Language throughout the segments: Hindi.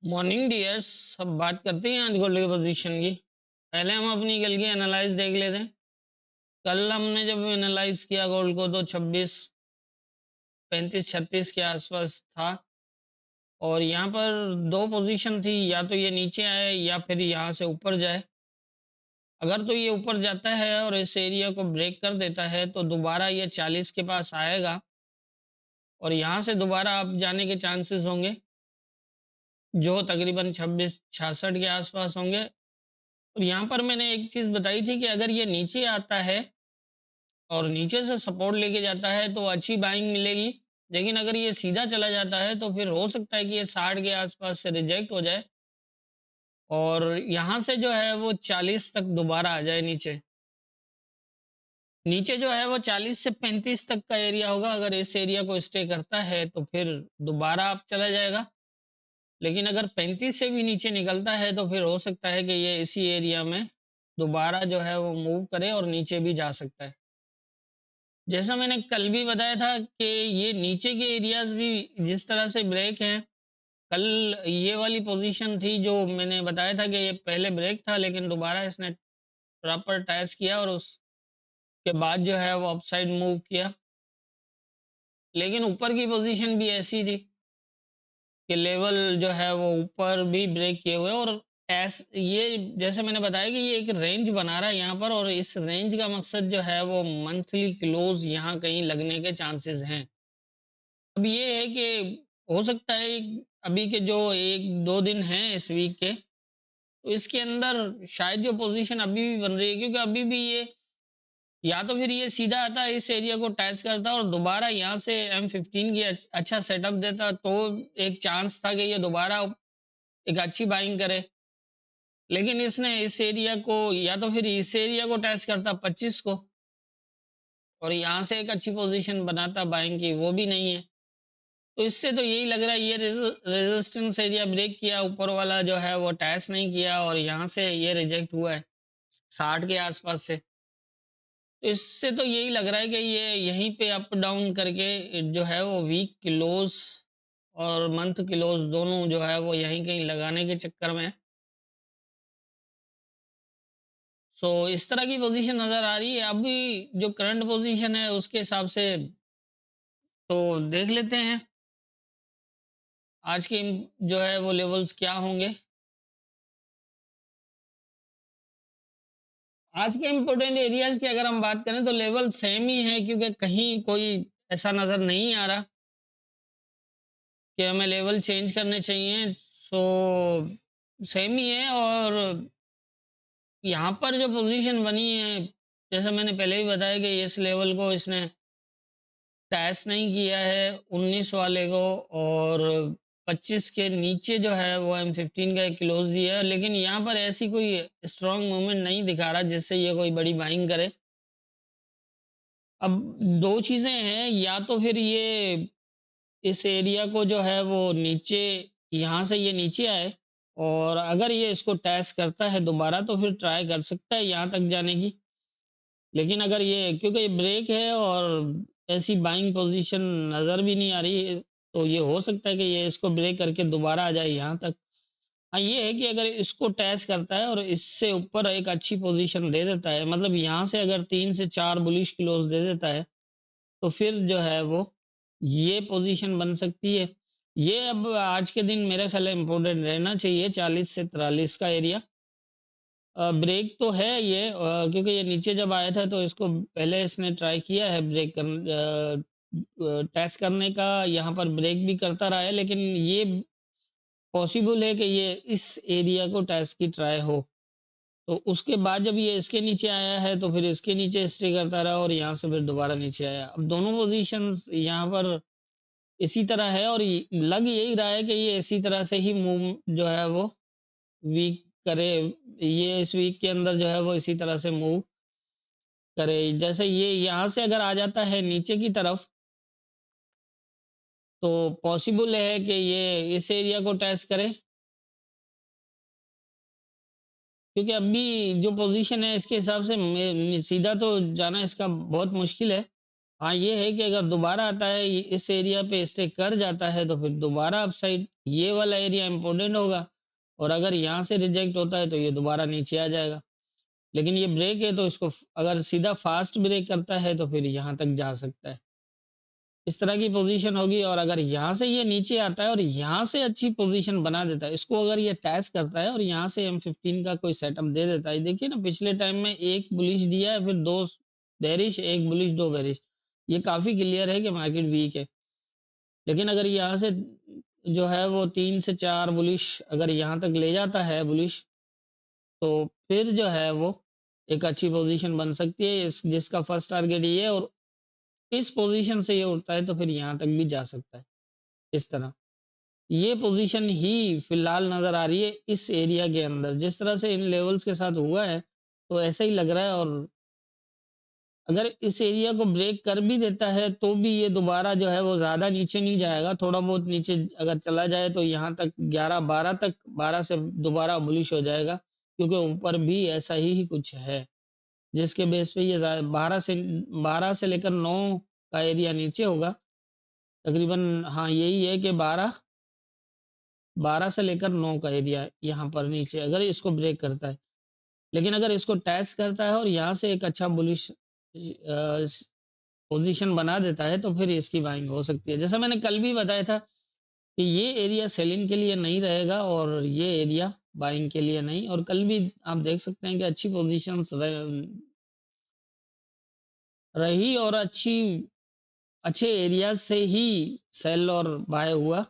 Morning dears. अब बात करते हैं आज गोल्ड की पोजीशन की। पहले हम अपनी कल की एनालाइज देख लेते हैं। कल हमने जब एनालाइज किया गोल्ड को तो 26 35 36 के आसपास था। और यहाँ पर दो पोजीशन थी, या तो ये नीचे आए या फिर यहाँ से ऊपर जाए। अगर तो ये ऊपर जाता है और इस एरिया को ब्रेक कर देता है तो दोबारा ये 40 के पास आएगा और यहाँ से दोबारा आप जाने के चांसेस होंगे जो तकरीबन 26 66 के आसपास होंगे। और यहाँ पर मैंने एक चीज बताई थी कि अगर ये नीचे आता है और नीचे से सपोर्ट लेके जाता है तो अच्छी बाइंग मिलेगी। लेकिन अगर ये सीधा चला जाता है तो फिर हो सकता है कि ये 60 के आसपास से रिजेक्ट हो जाए और यहाँ से जो है वो 40 तक दोबारा आ जाए नीचे। नीचे जो है वो 40 से 35 तक का एरिया होगा। अगर इस एरिया को स्टे करता है तो फिर दोबारा आप चला जाएगा। लेकिन अगर 35 से भी नीचे निकलता है तो फिर हो सकता है कि ये इसी एरिया में दोबारा जो है वो मूव करे और नीचे भी जा सकता है। जैसा मैंने कल भी बताया था कि ये नीचे के एरियाज भी जिस तरह से ब्रेक हैं। कल ये वाली पोजीशन थी जो मैंने बताया था कि ये पहले ब्रेक था लेकिन दोबारा इसने प्रॉपर टैच किया और उसके बाद जो है वो अपसाइड मूव किया। लेकिन ऊपर की पोजीशन भी ऐसी थी कि लेवल जो है वो ऊपर भी ब्रेक किए हुए और ये जैसे मैंने बताया कि ये एक रेंज बना रहा है यहाँ पर और इस रेंज का मकसद जो है वो मंथली क्लोज यहाँ कहीं लगने के चांसेस हैं। अब ये है कि हो सकता है अभी के जो एक दो दिन हैं इस वीक के, तो इसके अंदर शायद जो पोजीशन अभी भी बन रही है, क्योंकि अभी भी ये या तो फिर ये सीधा आता है इस एरिया को टच करता और दोबारा यहाँ से M15 की अच्छा सेटअप देता तो एक चांस था कि ये दोबारा एक अच्छी बाइंग करे। लेकिन इसने इस एरिया को या तो फिर इस एरिया को टच करता 25 को और यहाँ से एक अच्छी पोजीशन बनाता बाइंग की, वो भी नहीं है। तो इससे तो यही लग रहा है ये रेजिस्टेंस एरिया ब्रेक किया, ऊपर वाला जो है वो टच नहीं किया और यहाँ से ये रिजेक्ट हुआ है 60 के आसपास से। तो इससे तो यही लग रहा है कि ये यहीं पे अप डाउन करके जो है वो वीक क्लोज और मंथ क्लोज दोनों जो है वो यहीं कहीं लगाने के चक्कर में है। सो इस तरह की पोजीशन नजर आ रही है। अभी जो करंट पोजीशन है उसके हिसाब से तो देख लेते हैं आज के जो है वो लेवल्स क्या होंगे। आज के इम्पोर्टेंट एरियाज की अगर हम बात करें तो लेवल सेम ही है, क्योंकि कहीं कोई ऐसा नजर नहीं आ रहा कि हमें लेवल चेंज करने चाहिए। सो सेम ही है। और यहाँ पर जो पोजीशन बनी है जैसा मैंने पहले ही बताया कि इस लेवल को इसने टैच नहीं किया है 19 वाले को और 25 के नीचे जो है वो M15 का एक क्लोज दिया है। लेकिन यहाँ पर ऐसी कोई स्ट्रॉन्ग मूवमेंट नहीं दिखा रहा जिससे ये कोई बड़ी बाइंग करे। अब दो चीजें हैं, या तो फिर ये इस एरिया को जो है वो नीचे यहाँ से ये नीचे आए और अगर ये इसको टैच करता है दोबारा तो फिर ट्राई कर सकता है यहाँ तक जाने की। लेकिन अगर ये क्योंकि ये ब्रेक है और ऐसी बाइंग पोजीशन नजर भी नहीं आ रही है तो ये हो सकता है कि ये इसको ब्रेक करके दोबारा आ जाए यहाँ तक। हाँ ये है कि अगर इसको टैच करता है और इससे ऊपर एक अच्छी पोजीशन दे देता है, मतलब यहाँ से अगर 3 से 4 बुलिश क्लोज दे देता है तो फिर जो है वो ये पोजीशन बन सकती है। ये अब आज के दिन मेरे ख्याल इम्पोर्टेंट रहना चाहिए 40 से 43 का एरिया। ब्रेक तो है ये, क्योंकि ये नीचे जब आया था तो इसको पहले इसने ट्राई किया है ब्रेक कर टेस्ट करने का, यहाँ पर ब्रेक भी करता रहा है। लेकिन ये पॉसिबल है कि ये इस एरिया को टेस्ट की ट्राई हो। तो उसके बाद जब ये इसके नीचे आया है तो फिर इसके नीचे स्टे करता रहा और यहाँ से फिर दोबारा नीचे आया। अब दोनों पोजीशंस यहाँ पर इसी तरह है और लग यही रहा है कि ये इसी तरह से ही मूव जो है वो वीक करे। ये इस वीक के अंदर जो है वो इसी तरह से मूव करे। जैसे ये यहाँ से अगर आ जाता है नीचे की तरफ तो पॉसिबल है कि ये इस एरिया को टच करे, क्योंकि अभी जो पोजीशन है इसके हिसाब से सीधा तो जाना इसका बहुत मुश्किल है। हाँ, ये है कि अगर दोबारा आता है इस एरिया पे स्टे कर जाता है तो फिर दोबारा अपसाइड ये वाला एरिया इम्पोर्टेंट होगा, और अगर यहाँ से रिजेक्ट होता है तो ये दोबारा नीचे आ जाएगा। लेकिन ये ब्रेक है तो इसको अगर सीधा फास्ट ब्रेक करता है तो फिर यहाँ तक जा सकता है। इस तरह की पोजीशन होगी, और अगर यहाँ से ये नीचे आता है और यहाँ से अच्छी पोजीशन बना देता है, इसको अगर ये टैच करता है और यहाँ से M15 का कोई सेटअप दे देता है, देखिए ना पिछले टाइम में एक बुलिश दिया है, फिर दो बेरिश, एक बुलिश, दो बेरिश, ये काफी क्लियर है कि मार्केट वीक है। लेकिन अगर यहाँ से जो है वो 3 से 4 बुलिश अगर यहाँ तक ले जाता है बुलिश, तो फिर जो है वो एक अच्छी पोजीशन बन सकती है, जिसका फर्स्ट टारगेट ये है, और इस पोजीशन से ये उठता है तो फिर यहाँ तक भी जा सकता है। इस तरह ये पोजीशन ही फिलहाल नजर आ रही है इस एरिया के अंदर, जिस तरह से इन लेवल्स के साथ हुआ है तो ऐसा ही लग रहा है। और अगर इस एरिया को ब्रेक कर भी देता है तो भी ये दोबारा जो है वो ज्यादा नीचे नहीं जाएगा, थोड़ा बहुत नीचे अगर चला जाए तो यहाँ तक 11-12 तक, 12 से दोबारा बुलिश हो जाएगा, क्योंकि ऊपर भी ऐसा ही कुछ है जिसके बेस पे ये 12 से लेकर 9 का एरिया नीचे होगा तकरीबन। हाँ, यही है कि 12 से लेकर 9 का एरिया यहाँ पर नीचे अगर इसको ब्रेक करता है। लेकिन अगर इसको टैच करता है और यहाँ से एक अच्छा बुलिश पोजीशन बना देता है तो फिर इसकी बाइंग हो सकती है। जैसा मैंने कल भी बताया था कि ये एरिया सेलिंग के लिए नहीं रहेगा और ये एरिया बाइंग के लिए नहीं, और कल भी आप देख सकते हैं कि अच्छी पोजीशंस रही और अच्छे एरिया से ही सेल और बाय हुआ।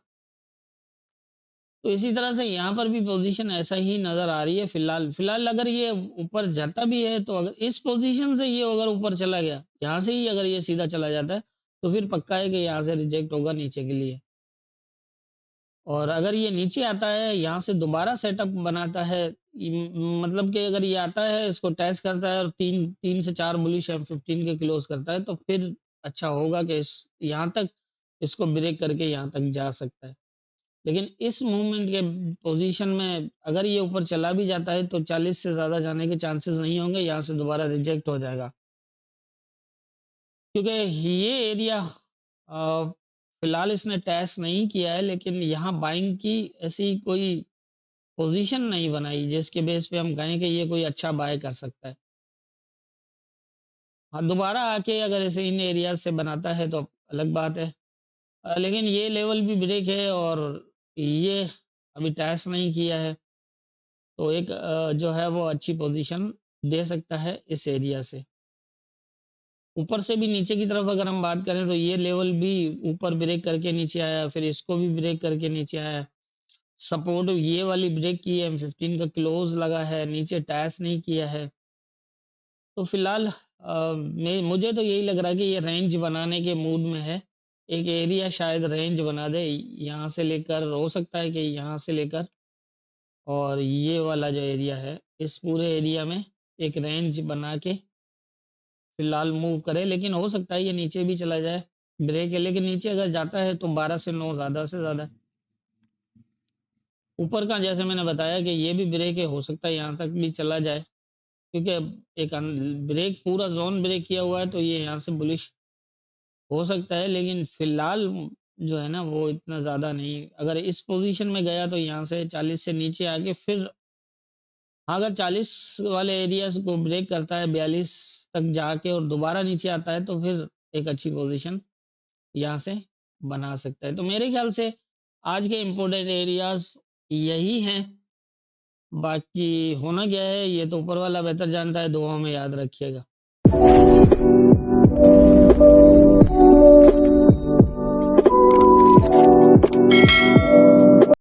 तो इसी तरह से यहाँ पर भी पोजीशन ऐसा ही नजर आ रही है फिलहाल। फिलहाल अगर ये ऊपर जाता भी है तो अगर इस पोजीशन से ये अगर ऊपर चला गया, यहाँ से ही अगर ये सीधा चला जाता है तो फिर पक्का है कि यहाँ से रिजेक्ट होगा नीचे के लिए। और अगर ये नीचे आता है, यहाँ से दोबारा सेटअप बनाता है, मतलब कि अगर ये आता है इसको टैच करता है और 3 से 4 बुलिश M15 के क्लोज करता है तो फिर अच्छा होगा कि इस यहाँ तक इसको ब्रेक करके यहाँ तक जा सकता है। लेकिन इस मूवमेंट के पोजीशन में अगर ये ऊपर चला भी जाता है तो 40 से ज्यादा जाने के चांसेस नहीं होंगे, यहाँ से दोबारा रिजेक्ट हो जाएगा, क्योंकि ये एरिया फिलहाल इसने टेस्ट नहीं किया है, लेकिन यहाँ बाइंग की ऐसी कोई पोजीशन नहीं बनाई जिसके बेस पे हम कहें कि ये कोई अच्छा बाय कर सकता है। हाँ, दोबारा आके अगर ऐसे इन एरिया से बनाता है तो अलग बात है। लेकिन ये लेवल भी ब्रेक है और ये अभी टेस्ट नहीं किया है, तो एक जो है वो अच्छी पोजीशन दे सकता है इस एरिया से। ऊपर से भी नीचे की तरफ अगर हम बात करें तो ये लेवल भी ऊपर ब्रेक करके नीचे आया, फिर इसको भी ब्रेक करके नीचे आया। सपोर्ट ये वाली ब्रेक की है, M15 का क्लोज लगा है, नीचे टैस नहीं किया है। तो फिलहाल मुझे तो यही लग रहा है कि ये रेंज बनाने के मूड में है। एक एरिया शायद रेंज बना दे, यहाँ से लेकर हो सकता है कि यहाँ से लेकर और ये वाला जो एरिया है इस पूरे एरिया में एक रेंज बना के फिलहाल मूव करे। लेकिन हो सकता है ये नीचे भी चला जाए, ब्रेक है, लेकिन नीचे अगर जाता है तो 12 से 9 ज्यादा से ज्यादा। ऊपर का जैसे मैंने बताया कि ये भी ब्रेक है, हो सकता है यहाँ तक भी चला जाए, क्योंकि एक ब्रेक पूरा जोन ब्रेक किया हुआ है तो ये यहाँ से बुलिश हो सकता है। लेकिन फिलहाल जो है ना वो इतना ज्यादा नहीं, अगर इस पोजीशन में गया तो यहाँ से 40 से नीचे आके फिर अगर 40 वाले एरियाज को ब्रेक करता है, 42 तक जाके और दोबारा नीचे आता है तो फिर एक अच्छी पोजीशन यहाँ से बना सकता है। तो मेरे ख्याल से आज के इम्पोर्टेंट एरियाज यही हैं। बाकी होना क्या है ये तो ऊपर वाला बेहतर जानता है, दुआओं में याद रखिएगा।